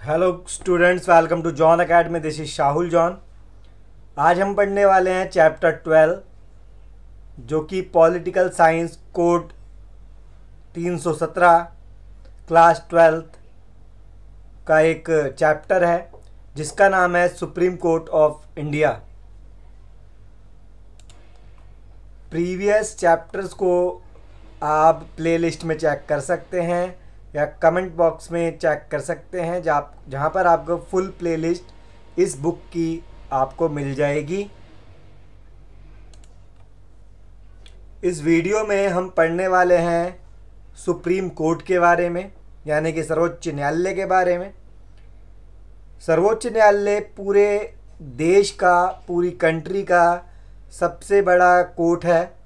Hello students, welcome to John Academy. This is Shahul John. आज हम पढ़ने वाले हैं चैप्टर 12 जो कि political science code 317 class 12th का एक चैप्टर है जिसका नाम है supreme Court of India. Previous chapters को आप प्लेलिस्ट में चेक कर सकते हैं या कमेंट बॉक्स में चेक कर सकते हैं जहाँ पर आपको फुल प्लेलिस्ट इस बुक की आपको मिल जाएगी। इस वीडियो में हम पढ़ने वाले हैं सुप्रीम कोर्ट के बारे में, यानी कि सर्वोच्च न्यायालय के बारे में। सर्वोच्च न्यायालय पूरे देश का, पूरी कंट्री का सबसे बड़ा कोर्ट है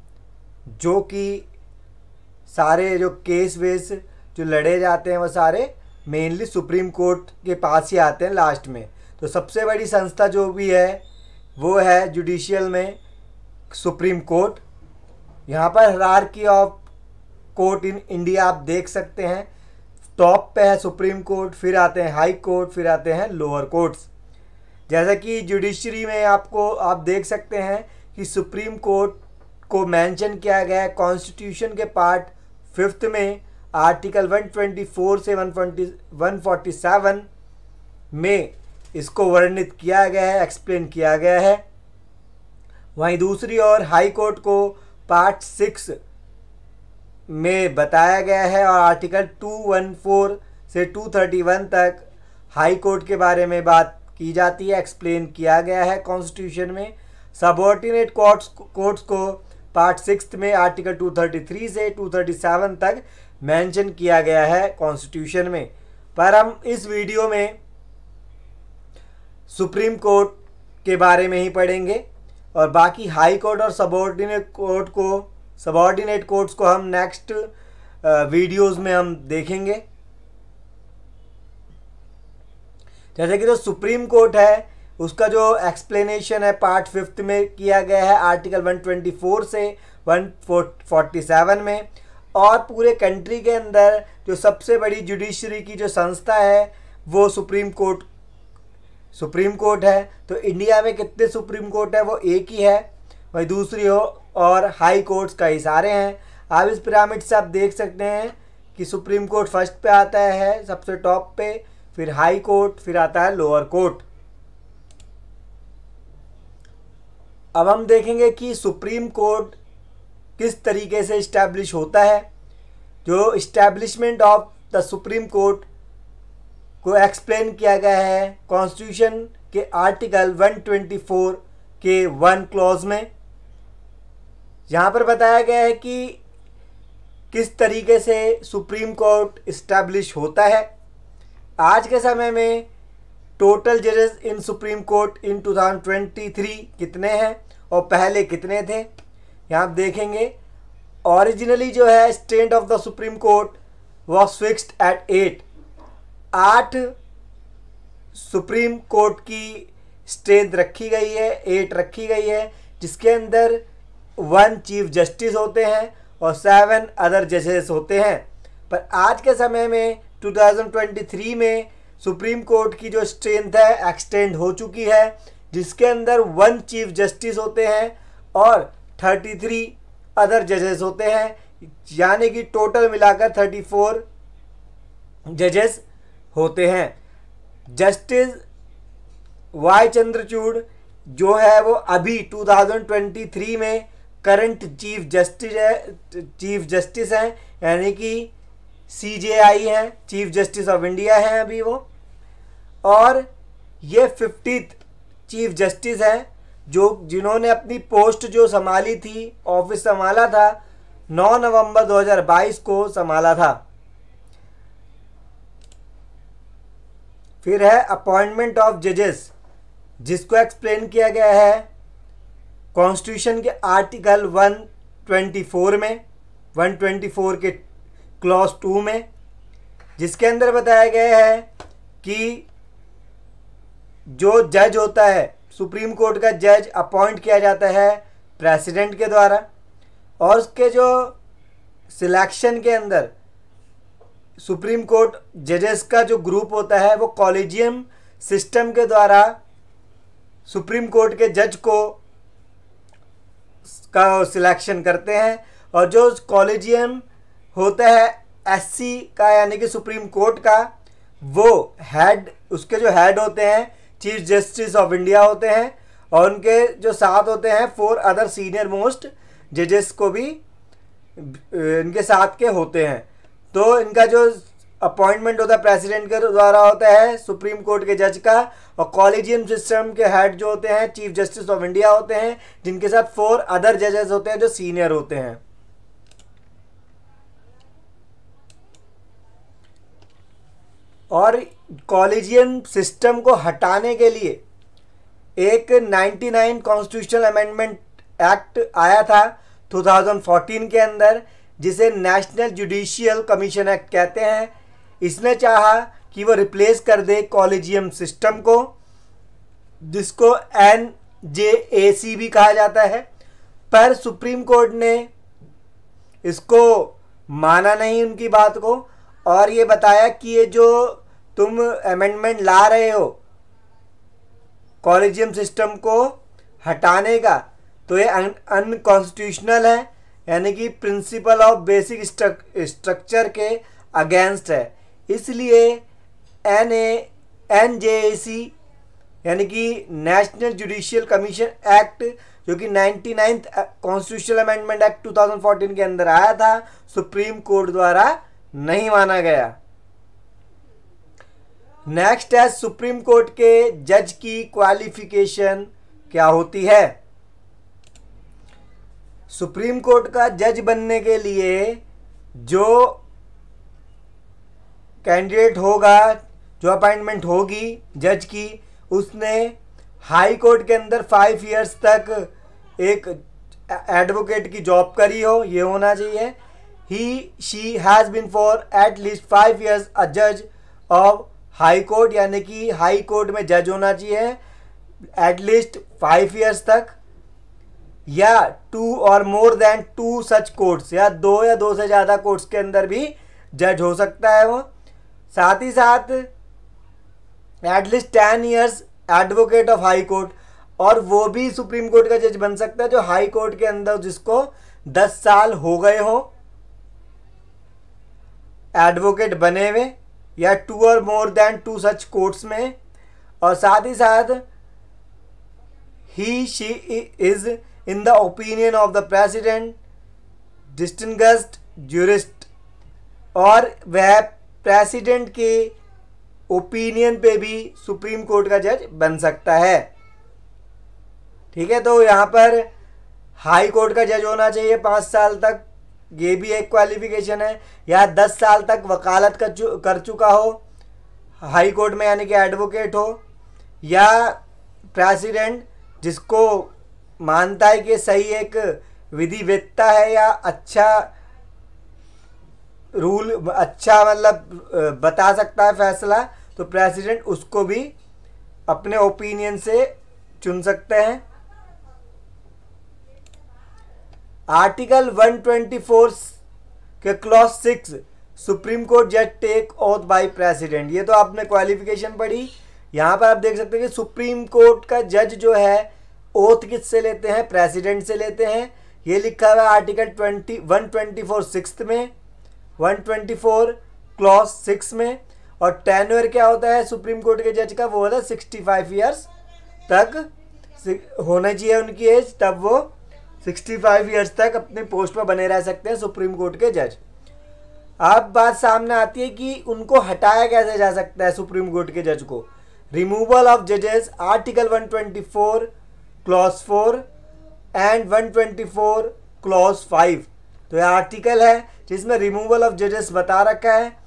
जो कि सारे जो केस वेस जो लड़े जाते हैं वो सारे मेनली सुप्रीम कोर्ट के पास ही आते हैं लास्ट में। तो सबसे बड़ी संस्था जो भी है वो है जुडिशियल में सुप्रीम कोर्ट। यहाँ पर hierarchy of court in India आप देख सकते हैं। टॉप पे है सुप्रीम कोर्ट, फिर आते हैं हाई कोर्ट, फिर आते हैं लोअर कोर्ट्स। जैसा कि जुडिशरी में आप देख सकते हैं कि सुप्रीम कोर्ट को मेंशन किया गया है कॉन्स्टिट्यूशन के पार्ट 5 में, आर्टिकल 124 से 147 में इसको वर्णित किया गया है, एक्सप्लेन किया गया है। वहीं दूसरी ओर हाई कोर्ट को पार्ट 6 में बताया गया है और आर्टिकल 214 से 231 तक हाई कोर्ट के बारे में बात की जाती है, एक्सप्लेन किया गया है कॉन्स्टिट्यूशन में। सबऑर्डिनेट कोर्ट्स को पार्ट 6 में आर्टिकल 233 से 237 तक मेंशन किया गया है कॉन्स्टिट्यूशन में। पर हम इस वीडियो में सुप्रीम कोर्ट के बारे में ही पढ़ेंगे और बाकी हाई कोर्ट और सबऑर्डिनेट कोर्ट्स को हम नेक्स्ट वीडियोस में हम देखेंगे। जैसे कि जो सुप्रीम कोर्ट है उसका जो एक्सप्लेनेशन है पार्ट 5 में किया गया है आर्टिकल 124 से 147 में। और पूरे कंट्री के अंदर जो सबसे बड़ी जुडिशरी की जो संस्था है वो सुप्रीम कोर्ट है। तो इंडिया में कितने सुप्रीम कोर्ट है? वो एक ही है। वही दूसरी और हाई कोर्ट्स कई सारे हैं। आप इस पिरामिड से आप देख सकते हैं कि सुप्रीम कोर्ट फर्स्ट पे आता है सबसे टॉप पे, फिर हाई कोर्ट, फिर आता है लोअर कोर्ट। अब हम देखेंगे कि सुप्रीम कोर्ट किस तरीके से इस्टेब्लिश होता है। जो establishment of the Supreme court को एक्सप्लेन किया गया है कॉन्स्टिट्यूशन के आर्टिकल 124 के 1 क्लॉज में। यहाँ पर बताया गया है कि किस तरीके से सुप्रीम कोर्ट इस्टेब्लिश होता है। आज के समय में टोटल जजेस इन सुप्रीम कोर्ट इन 2023 कितने हैं और पहले कितने थे, यहाँ आप देखेंगे। ओरिजिनली जो है strength of the Supreme court was fixed at 8 supreme court की स्ट्रेंथ रखी गई है, 8 रखी गई है, जिसके अंदर 1 चीफ जस्टिस होते हैं और 7 अदर जजेस होते हैं। पर आज के समय में 2023 में सुप्रीम कोर्ट की जो स्ट्रेंथ है एक्सटेंड हो चुकी है, जिसके अंदर 1 चीफ जस्टिस होते हैं और 33 अदर जजेस होते हैं, यानी कि टोटल मिलाकर 34 जजेस होते हैं। जस्टिस वाई चंद्रचूड़ जो है वो अभी 2023 में करंट चीफ जस्टिस हैं, यानी कि CJI हैं, चीफ जस्टिस ऑफ इंडिया हैं अभी वो। और ये 50th चीफ जस्टिस हैं जिन्होंने अपनी पोस्ट जो संभाली थी, ऑफिस संभाला था, 9 नवंबर 2022 को संभाला था। फिर है अपॉइंटमेंट ऑफ जजेस, जिसको एक्सप्लेन किया गया है कॉन्स्टिट्यूशन के आर्टिकल 124 में, 124 के क्लॉज 2 में, जिसके अंदर बताया गया है कि जो जज होता है, सुप्रीम कोर्ट का जज अपॉइंट किया जाता है प्रेसिडेंट के द्वारा और उसके जो सिलेक्शन के अंदर सुप्रीम कोर्ट जजेस का जो ग्रुप होता है वो कॉलेजियम सिस्टम के द्वारा सुप्रीम कोर्ट के जज को का सिलेक्शन करते हैं, और जो कॉलेजियम होता है एससी का यानी कि सुप्रीम कोर्ट का, वो हेड, उसके जो हेड होते हैं चीफ जस्टिस ऑफ इंडिया होते हैं, और उनके जो साथ होते हैं 4 अदर सीनियर मोस्ट जजेस को भी इनके साथ के होते हैं। तो इनका जो अपॉइंटमेंट होता है प्रेसिडेंट के द्वारा होता है सुप्रीम कोर्ट के जज का, और कॉलेजियम सिस्टम के हेड जो होते हैं चीफ जस्टिस ऑफ इंडिया होते हैं, जिनके साथ 4 अदर जजेस होते हैं जो सीनियर होते हैं। और कॉलेजियम सिस्टम को हटाने के लिए एक 99 कॉन्स्टिट्यूशनल अमेंडमेंट एक्ट आया था 2014 के अंदर, जिसे नेशनल जुडिशियल कमीशन एक्ट कहते हैं। इसने चाहा कि वो रिप्लेस कर दे कॉलेजियम सिस्टम को, जिसको NJAC भी कहा जाता है, पर सुप्रीम कोर्ट ने इसको माना नहीं उनकी बात को, और ये बताया कि ये जो तुम अमेंडमेंट ला रहे हो कॉलेजियम सिस्टम को हटाने का, तो ये अनकॉन्स्टिट्यूशनल है, यानी कि प्रिंसिपल ऑफ बेसिक स्ट्रक्चर के अगेंस्ट है। इसलिए NJAC यानी कि नेशनल जुडिशियल कमीशन एक्ट, जो कि 99th कॉन्स्टिट्यूशनल अमेंडमेंट एक्ट 2014 के अंदर आया था, सुप्रीम कोर्ट द्वारा नहीं माना गया। नेक्स्ट है सुप्रीम कोर्ट के जज की क्वालिफिकेशन क्या होती है। सुप्रीम कोर्ट का जज बनने के लिए जो कैंडिडेट होगा, जो अपॉइंटमेंट होगी जज की, उसने हाई कोर्ट के अंदर 5 इयर्स तक एक एडवोकेट की जॉब करी हो, ये होना चाहिए। She has been for at least 5 years a जज ऑफ हाई कोर्ट, यानी कि हाई कोर्ट में जज होना चाहिए एटलीस्ट 5 इयर्स तक, या 2 और मोर देन 2 सच कोर्ट्स, या 2 से ज़्यादा कोर्ट्स के अंदर भी जज हो सकता है वो। साथ ही साथ at least 10 years advocate of high court, और वो भी सुप्रीम कोर्ट का जज बन सकता है जो हाई कोर्ट के अंदर जिसको 10 साल हो गए हो एडवोकेट बने हुए, या 2 और मोर देन 2 सच कोर्ट्स में। और साथ ही साथ she is in the opinion of the president distinguished jurist, और वह प्रेसिडेंट के ओपिनियन पे भी सुप्रीम कोर्ट का जज बन सकता है। ठीक है, तो यहाँ पर हाई कोर्ट का जज होना चाहिए 5 साल तक, ये भी एक क्वालिफिकेशन है, या 10 साल तक वकालत कर चुका हो हाई कोर्ट में, यानी कि एडवोकेट हो, या प्रेसिडेंट जिसको मानता है कि सही एक विधिवेत्ता है या अच्छा रूल, अच्छा मतलब बता सकता है फैसला, तो प्रेसिडेंट उसको भी अपने ओपिनियन से चुन सकते हैं। आर्टिकल 124 के क्लॉज 6 सुप्रीम कोर्ट जज टेक ओथ बाय प्रेसिडेंट, ये तो आपने क्वालिफिकेशन पढ़ी। यहाँ पर आप देख सकते हैं कि सुप्रीम कोर्ट का जज जो है ओथ किससे लेते हैं, प्रेसिडेंट से लेते हैं। ये लिखा हुआ है आर्टिकल 124 6 में, 124 क्लॉज 6 में। और टेन्योर क्या होता है सुप्रीम कोर्ट के जज का, वो होता है 65 ईयर्स तक होना चाहिए उनकी एज, तब वो 65 ईयर्स तक अपने पोस्ट पर बने रह सकते हैं सुप्रीम कोर्ट के जज। अब बात सामने आती है कि उनको हटाया कैसे जा सकता है सुप्रीम कोर्ट के जज को। रिमूवल ऑफ जजेस, आर्टिकल 124 क्लॉज 4 एंड 124 क्लॉज 5। तो यह आर्टिकल है जिसमें रिमूवल ऑफ जजेस बता रखा है।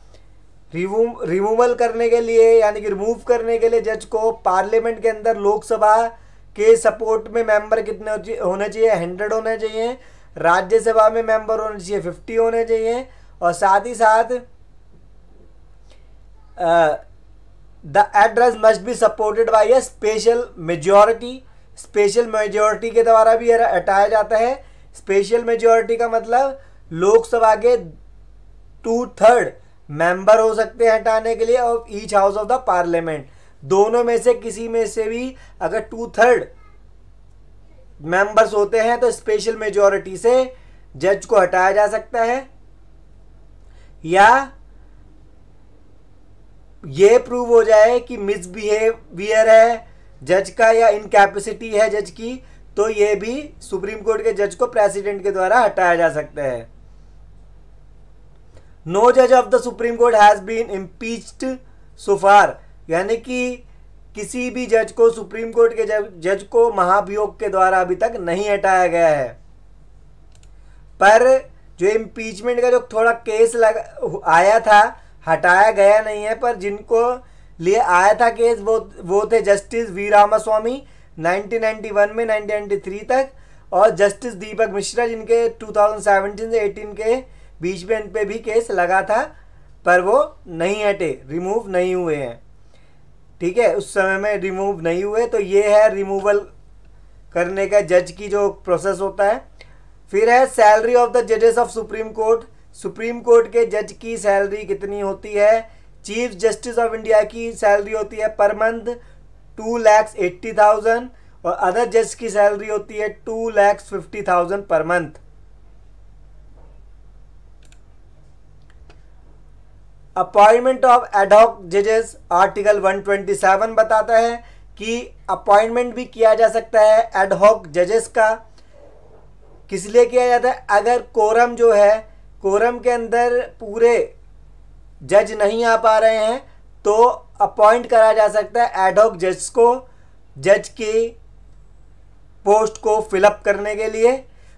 रिमूवल करने के लिए यानी कि रिमूव करने के लिए जज को पार्लियामेंट के अंदर लोकसभा के सपोर्ट में मेंबर कितने होने चाहिए, 100 होने चाहिए। राज्यसभा में मेंबर होने चाहिए 50 होने चाहिए। और साथ ही साथ the address must be supported by A special majority. Special majority के द्वारा भी हटाया जाता है। स्पेशल मेजॉरिटी का मतलब लोकसभा के 2/3 मेंबर हो सकते हैं हटाने के लिए और each house of the parliament. दोनों में से किसी में से भी अगर 2/3 मेंबर्स होते हैं तो स्पेशल मेजॉरिटी से जज को हटाया जा सकता है, या ये प्रूव हो जाए कि मिसबिहेवियर है जज का या इनकैपेसिटी है जज की, तो ये भी सुप्रीम कोर्ट के जज को प्रेसिडेंट के द्वारा हटाया जा सकता है। नो जज of the Supreme Court has been impeached so far, यानी कि किसी भी जज को सुप्रीम कोर्ट के जज को महाभियोग के द्वारा अभी तक नहीं हटाया गया है। पर जो इम्पीचमेंट का जो थोड़ा केस आया था, हटाया गया नहीं है, पर जिनको लिए आया था केस वो थे जस्टिस वी रामास्वामी 1991 में 1993 तक, और जस्टिस दीपक मिश्रा जिनके 2017 से 18 के बीच में इन पे भी केस लगा था, पर वो नहीं हटे, रिमूव नहीं हुए हैं। ठीक है, उस समय में रिमूव नहीं हुए। तो ये है रिमूवल करने का जज की जो प्रोसेस होता है। फिर है सैलरी ऑफ द जजेस of supreme court. Supreme Court के जज की सैलरी कितनी होती है? चीफ जस्टिस ऑफ इंडिया की सैलरी होती है पर मंथ 2,80,000 और अदर जज की सैलरी होती है 2,50,000 per month. Appointment of ad hoc जजेस आर्टिकल 127 बताता है कि अपॉइंटमेंट भी किया जा सकता है एडहॉक जजेस का। किस लिए किया जाता है? अगर कोरम जो है, कोरम के अंदर पूरे जज नहीं आ पा रहे हैं तो अपॉइंट करा जा सकता है एडहॉक जज को, जज की पोस्ट को फिलअप करने के लिए।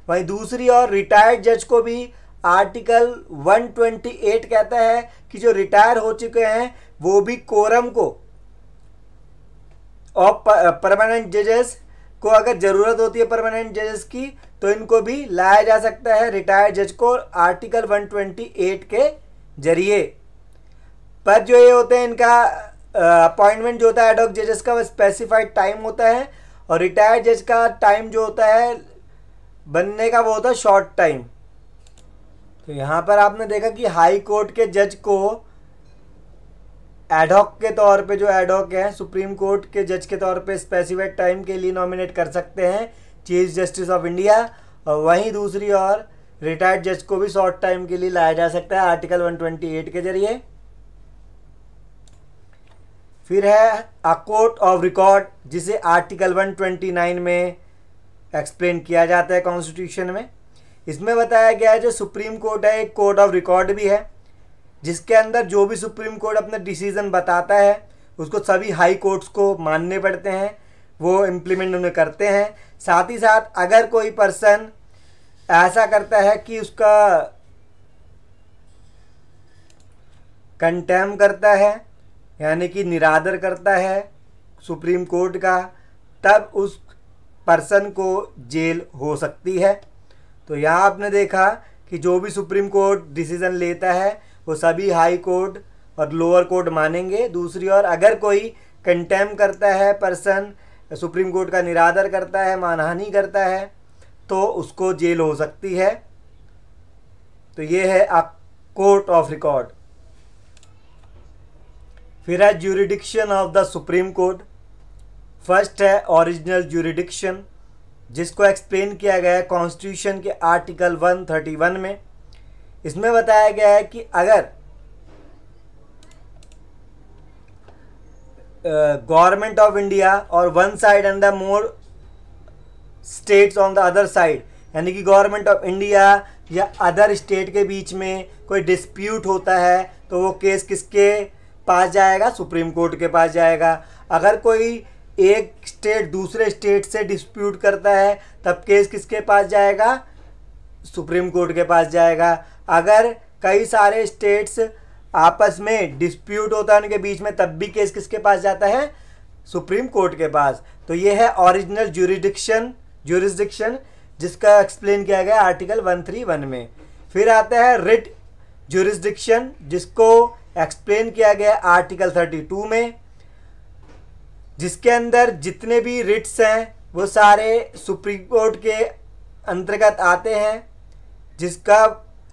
वहीं दूसरी ओर रिटायर्ड जज को भी आर्टिकल 128 कहता है कि जो रिटायर हो चुके हैं वो भी कोरम को और परमानेंट जजेस को अगर ज़रूरत होती है परमानेंट जजेस की तो इनको भी लाया जा सकता है रिटायर्ड जज को आर्टिकल 128 के जरिए। पर जो ये होते हैं इनका अपॉइंटमेंट जो होता है एडहॉक जजेस का वो स्पेसिफाइड टाइम होता है, और रिटायर्ड जज का टाइम जो होता है बनने का वो होता है शॉर्ट टाइम। तो यहाँ पर आपने देखा कि हाई कोर्ट के जज को एडहॉक के तौर पे, जो एडहॉक है सुप्रीम कोर्ट के जज के तौर पे स्पेसिफाइड टाइम के लिए नॉमिनेट कर सकते हैं चीफ जस्टिस ऑफ इंडिया, और वहीं दूसरी ओर रिटायर्ड जज को भी शॉर्ट टाइम के लिए लाया जा सकता है आर्टिकल 128 के जरिए। फिर है अ कोर्ट ऑफ रिकॉर्ड, जिसे आर्टिकल 129 में एक्सप्लेन किया जाता है कॉन्स्टिट्यूशन में। इसमें बताया गया है जो सुप्रीम कोर्ट है एक कोर्ट ऑफ रिकॉर्ड भी है, जिसके अंदर जो भी सुप्रीम कोर्ट अपना डिसीजन बताता है उसको सभी हाई कोर्ट्स को मानने पड़ते हैं, वो इम्प्लीमेंट उन्हें करते हैं। साथ ही साथ अगर कोई पर्सन ऐसा करता है कि उसका कंटेम करता है यानी कि निरादर करता है सुप्रीम कोर्ट का, तब उस पर्सन को जेल हो सकती है। तो यहाँ आपने देखा कि जो भी सुप्रीम कोर्ट डिसीज़न लेता है वो सभी हाई कोर्ट और लोअर कोर्ट मानेंगे। दूसरी ओर अगर कोई कंटेम करता है पर्सन, सुप्रीम कोर्ट का निरादर करता है, मानहानि करता है, तो उसको जेल हो सकती है। तो ये है अ कोर्ट ऑफ रिकॉर्ड। फिर है jurisdiction of the Supreme court. First है ओरिजिनल ज्यूरिडिक्शन, जिसको एक्सप्लेन किया गया है कॉन्स्टिट्यूशन के आर्टिकल 131 में। इसमें बताया गया है कि अगर गवर्नमेंट ऑफ इंडिया और one side and the more states on the other side, यानी कि गवर्नमेंट ऑफ इंडिया या अदर स्टेट के बीच में कोई डिस्प्यूट होता है तो वो केस किसके पास जाएगा? सुप्रीम कोर्ट के पास जाएगा। अगर कोई एक स्टेट दूसरे स्टेट से डिस्प्यूट करता है तब केस किसके पास जाएगा? सुप्रीम कोर्ट के पास जाएगा। अगर कई सारे स्टेट्स आपस में डिस्प्यूट होता है उनके बीच में, तब भी केस किसके पास जाता है? सुप्रीम कोर्ट के पास। तो ये है ओरिजिनल ज्यूरिसडिक्शन, जिसका एक्सप्लेन किया गया आर्टिकल 131 में। फिर आता है रिट ज्यूरिसडिक्शन, जिसको एक्सप्लेन किया गया आर्टिकल 32 में, जिसके अंदर जितने भी रिट्स हैं वो सारे सुप्रीम कोर्ट के अंतर्गत आते हैं, जिसका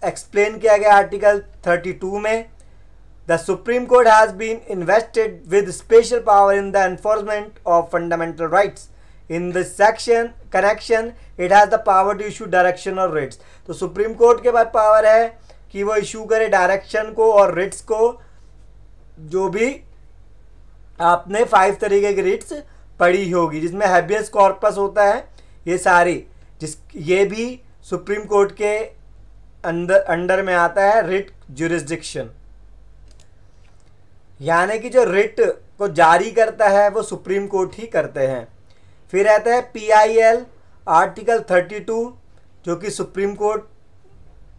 एक्सप्लेन किया गया आर्टिकल 32 में। The Supreme Court has been invested with special power in the enforcement of fundamental rights. In this section connection, it has the power to issue direction or writs. तो supreme Court के पास power है कि वो issue करे direction को और Ritz को, जो भी आपने 5 तरीके की रिट्स पढ़ी होगी, जिसमें हैबियस कॉर्पस होता है, ये सारी ये भी सुप्रीम कोर्ट के अंडर में आता है, रिट ज्यूरिसडिक्शन। यानी कि जो रिट को जारी करता है वो सुप्रीम कोर्ट ही करते हैं। फिर आता है PIL आर्टिकल 32 जो कि सुप्रीम कोर्ट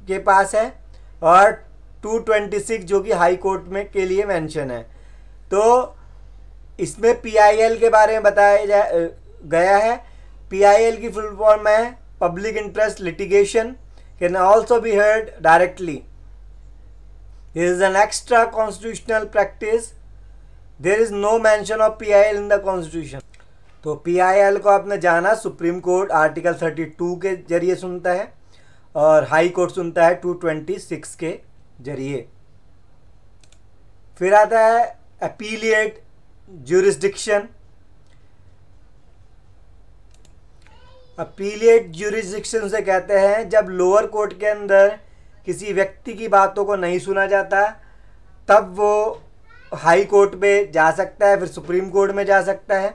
के पास है, और 226 जो कि हाई कोर्ट में के लिए मेंशन है। तो इसमें PIL के बारे में बताया गया है। PIL की फुल फॉर्म है public interest litigation can also be heard directly. This is an extra constitutional practice. There is no mention of PIL in the constitution. तो PIL को आपने जाना, सुप्रीम कोर्ट आर्टिकल 32 के जरिए सुनता है और हाई कोर्ट सुनता है 226 के जरिए। फिर आता है अपीलिएट ज्यूरिसडिक्शन। अपीलिएट ज्यूरिसडिक्शन से कहते हैं जब लोअर कोर्ट के अंदर किसी व्यक्ति की बातों को नहीं सुना जाता, तब वो हाई कोर्ट में जा सकता है, फिर सुप्रीम कोर्ट में जा सकता है।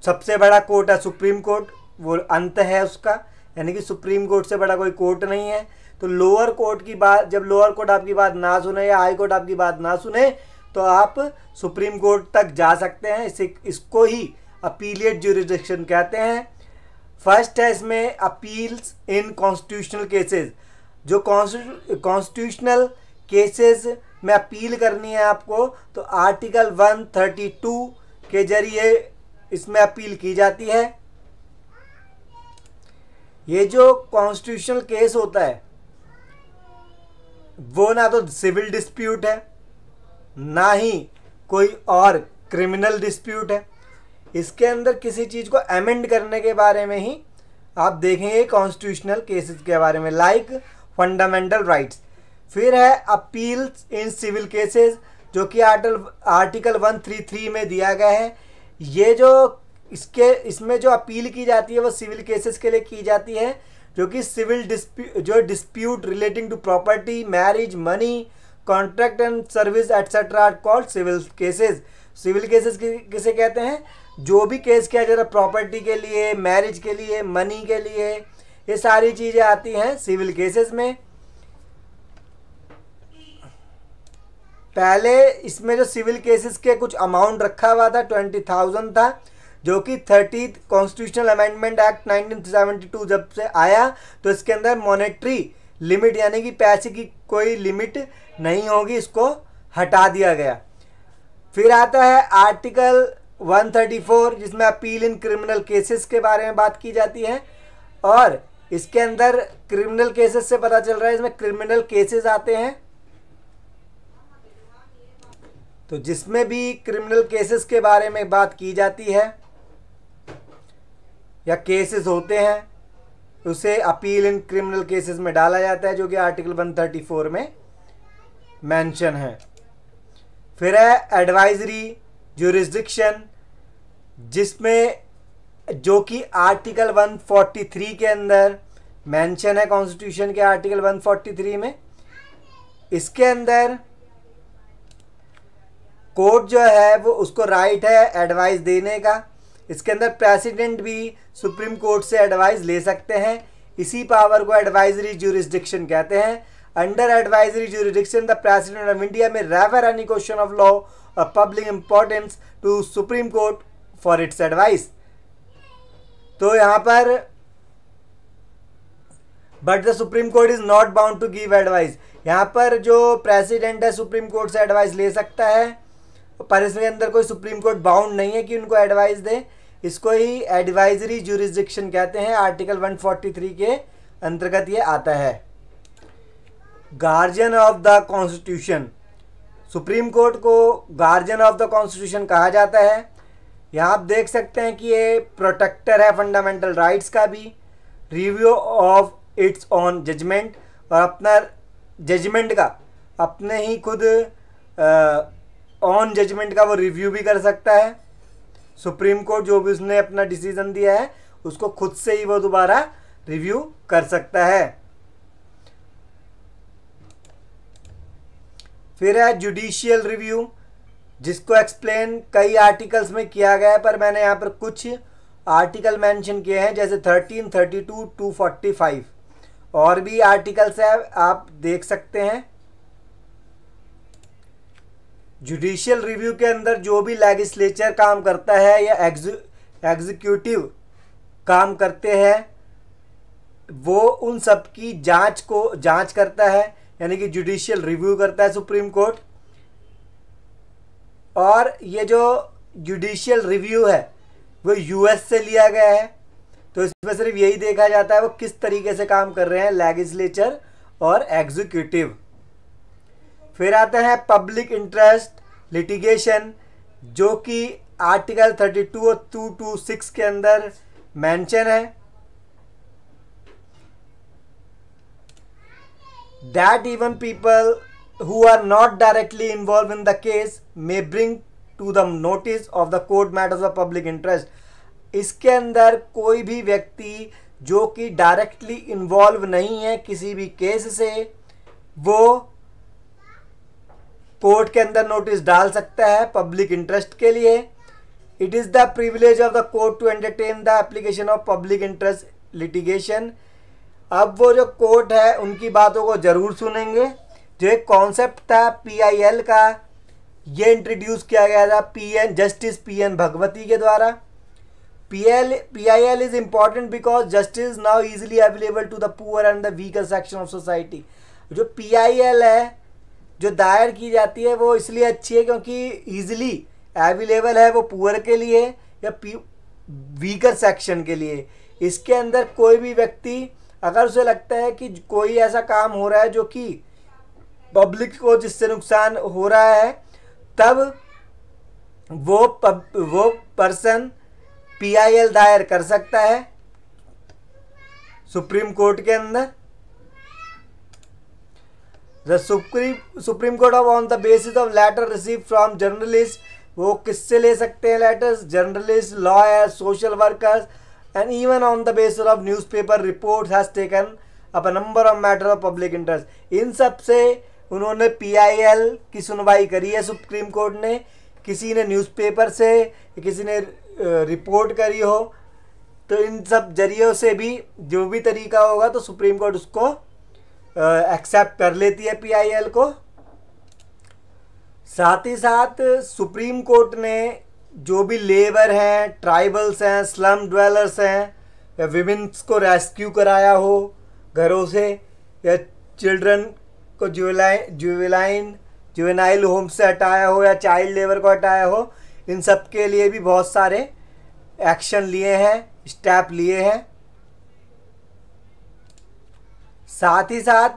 सबसे बड़ा कोर्ट है सुप्रीम कोर्ट, वो अंत है उसका, यानी कि सुप्रीम कोर्ट से बड़ा कोई कोर्ट नहीं है। तो लोअर कोर्ट की बात, जब लोअर कोर्ट आपकी बात ना सुने या हाई कोर्ट आपकी बात ना सुने, तो आप सुप्रीम कोर्ट तक जा सकते हैं। इसको ही अपीलिएट ज्यूरिसडिक्शन कहते हैं। फर्स्ट है इसमें अपील्स इन कॉन्स्टिट्यूशनल केसेस। जो कॉन्स्टिट्यूशनल केसेस में अपील करनी है आपको, तो आर्टिकल 132 के जरिए इसमें अपील की जाती है। ये जो कॉन्स्टिट्यूशनल केस होता है वो ना तो सिविल डिस्प्यूट है, ना ही कोई और क्रिमिनल डिस्प्यूट है। इसके अंदर किसी चीज़ को अमेंड करने के बारे में ही आप देखेंगे कॉन्स्टिट्यूशनल केसेस के बारे में, लाइक फंडामेंटल राइट्स। फिर है अपील्स इन सिविल केसेस, जो कि आर्टिकल 133 में दिया गया है। ये जो इसमें जो अपील की जाती है वो सिविल केसेस के लिए की जाती है, जो कि civil dispute relating to property, marriage, money, contract and service etcetera are called civil cases. सिविल केसेस किसे कहते हैं? जो भी केस किया जाता है प्रॉपर्टी के लिए, मैरिज के लिए, मनी के लिए, ये सारी चीज़ें आती हैं सिविल केसेस में। पहले इसमें जो सिविल केसेस के कुछ अमाउंट रखा हुआ था 20,000 था, जो कि 30th कॉन्स्टिट्यूशनल अमेंडमेंट एक्ट 1972 जब से आया तो इसके अंदर मॉनेटरी लिमिट यानी कि पैसे की कोई लिमिट नहीं होगी, इसको हटा दिया गया। फिर आता है आर्टिकल 134 जिसमें अपील इन क्रिमिनल केसेस के बारे में बात की जाती है, और इसके अंदर क्रिमिनल केसेस से पता चल रहा है इसमें क्रिमिनल केसेस आते हैं। तो जिसमें भी क्रिमिनल केसेस के बारे में बात की जाती है या केसेस होते हैं, उसे अपील इन क्रिमिनल केसेस में डाला जाता है, जो कि आर्टिकल 134 में मेंशन है। फिर है एडवाइजरी ज्यूरिसडिक्शन, जिसमें जो कि आर्टिकल 143 के अंदर मेंशन है, कॉन्स्टिट्यूशन के आर्टिकल 143 में। इसके अंदर कोर्ट जो है वो उसको राइट है एडवाइस देने का। इसके अंदर प्रेसिडेंट भी सुप्रीम कोर्ट से एडवाइस ले सकते हैं। इसी पावर को एडवाइजरी ज्यूरिसडिक्शन कहते हैं। Under advisory jurisdiction the president of India may refer any question of law और public importance to Supreme Court for its advice. तो यहाँ पर but the Supreme Court is not bound to give advice. यहाँ पर जो president है supreme court से advice ले सकता है, पर इसके अंदर कोई सुप्रीम कोर्ट बाउंड नहीं है कि उनको एडवाइस दे। इसको ही एडवाइजरी ज्यूरिसडिक्शन कहते हैं। आर्टिकल 143 के अंतर्गत ये आता है। Guardian of the constitution, supreme court को गार्जियन ऑफ द कॉन्स्टिट्यूशन कहा जाता है। यहाँ आप देख सकते हैं कि ये प्रोटेक्टर है फंडामेंटल राइट्स का भी, review of its own judgment, और अपना जजमेंट का अपने ही खुद ऑन जजमेंट का वो रिव्यू भी कर सकता है। सुप्रीम कोर्ट जो भी उसने अपना डिसीजन दिया है उसको खुद से ही वो दोबारा रिव्यू कर सकता है। फिर है जुडिशियल रिव्यू, जिसको एक्सप्लेन कई आर्टिकल्स में किया गया है, पर मैंने यहाँ पर कुछ आर्टिकल मेंशन किए हैं, जैसे 13, 32, 245 और भी आर्टिकल्स है, आप देख सकते हैं। जुडिशियल रिव्यू के अंदर जो भी लेजिस्लेचर काम करता है या एग्जीक्यूटिव काम करते हैं वो उन सब की जांच करता है, यानी कि जुडिशियल रिव्यू करता है सुप्रीम कोर्ट। और ये जो जुडिशियल रिव्यू है वो यूएस से लिया गया है, तो इसमें सिर्फ यही देखा जाता है वो किस तरीके से काम कर रहे हैं लेजिस्लेचर और एग्जीक्यूटिव। फिर आते हैं पब्लिक इंटरेस्ट लिटिगेशन, जो कि आर्टिकल 32 और 226 के अंदर मेंशन है। That even people who are not directly involved in the case may bring to the notice of the court matters of public interest। इसके अंदर कोई भी व्यक्ति जो कि डायरेक्टली इन्वॉल्व नहीं है किसी भी केस से, वो कोर्ट के अंदर नोटिस डाल सकता है पब्लिक इंटरेस्ट के लिए। It is the privilege of the court to entertain the application of public interest litigation. अब वो जो कोर्ट है उनकी बातों को ज़रूर सुनेंगे। जो एक कॉन्सेप्ट था PIL का, ये इंट्रोड्यूस किया गया था जस्टिस PN भगवती के द्वारा। PIL is important because justice now easily available to the poor and the weaker section of society. जो PIL है जो दायर की जाती है वो इसलिए अच्छी है क्योंकि ईजिली अवेलेबल है वो पुअर के लिए या वीकर सेक्शन के लिए। इसके अंदर कोई भी व्यक्ति अगर उसे लगता है कि कोई ऐसा काम हो रहा है जो कि पब्लिक को जिससे नुकसान हो रहा है, तब वो पर्सन PIL दायर कर सकता है सुप्रीम कोर्ट के अंदर। The Supreme Court of on the basis of letter receive from journalist, वो किससे ले सकते हैं letters? Journalist, lawyers, social workers and even on the basis of newspaper reports has taken up a number of matter of public interest। इन सब से उन्होंने PIL की सुनवाई करी है सुप्रीम कोर्ट ने। किसी ने न्यूज़पेपर से, किसी ने रिपोर्ट करी हो, तो इन सब जरियों से भी जो भी तरीका होगा तो सुप्रीम कोर्ट उसको एक्सेप्ट कर लेती है PIL को। साथ ही साथ सुप्रीम कोर्ट ने जो भी लेबर हैं, ट्राइबल्स हैं, स्लम ड्वेलर्स हैं, या विमेन्स को रेस्क्यू कराया हो घरों से, या चिल्ड्रन को जुवेनाइल होम से हटाया हो या चाइल्ड लेबर को हटाया हो, इन सब के लिए भी बहुत सारे एक्शन लिए हैं, स्टेप लिए हैं। साथ ही साथ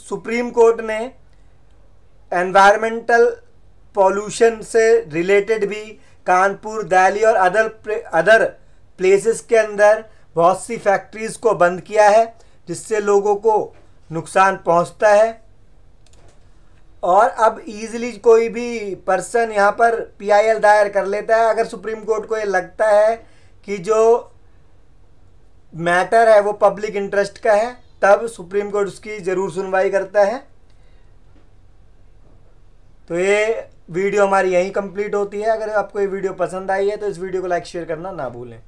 सुप्रीम कोर्ट ने एनवायरमेंटल पॉल्यूशन से रिलेटेड भी कानपुर, दिल्ली और अदर प्लेसेस के अंदर बहुत सी फैक्ट्रीज़ को बंद किया है, जिससे लोगों को नुकसान पहुंचता है। और अब इजीली कोई भी पर्सन यहाँ पर PIL दायर कर लेता है अगर सुप्रीम कोर्ट को ये लगता है कि जो मैटर है वो पब्लिक इंटरेस्ट का है, तब सुप्रीम कोर्ट उसकी ज़रूर सुनवाई करता है। तो ये वीडियो हमारी यहीं कंप्लीट होती है। अगर आपको ये वीडियो पसंद आई है तो इस वीडियो को लाइक शेयर करना ना भूलें।